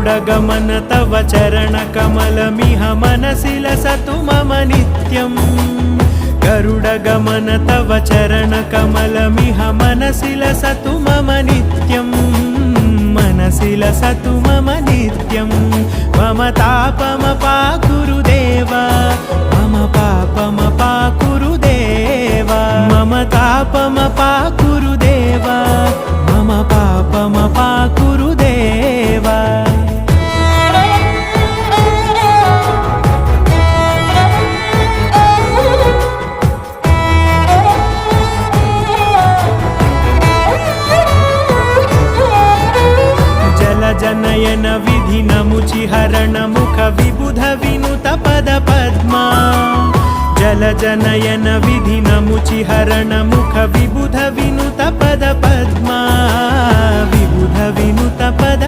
गरुडगमन तव चरणकमलमिह मनसि लसतु मम नित्यम् गरुडगमन तव चरणकमलमिह मनसि लसतु मम नित्यम् मनसि लसतु मम नित्यम् मम तापमपाकुरु देव मम पापमपाकुरु देव मम तापमपाकुरु देव मम पापमपाकुरु देव जनयन विधिनमुचिहरण मुख विबुध विनुत पद पद्मा जल जनयन विधिनमुचिहरण मुख विबुध विनुत पद पद्मा विबुध विनुत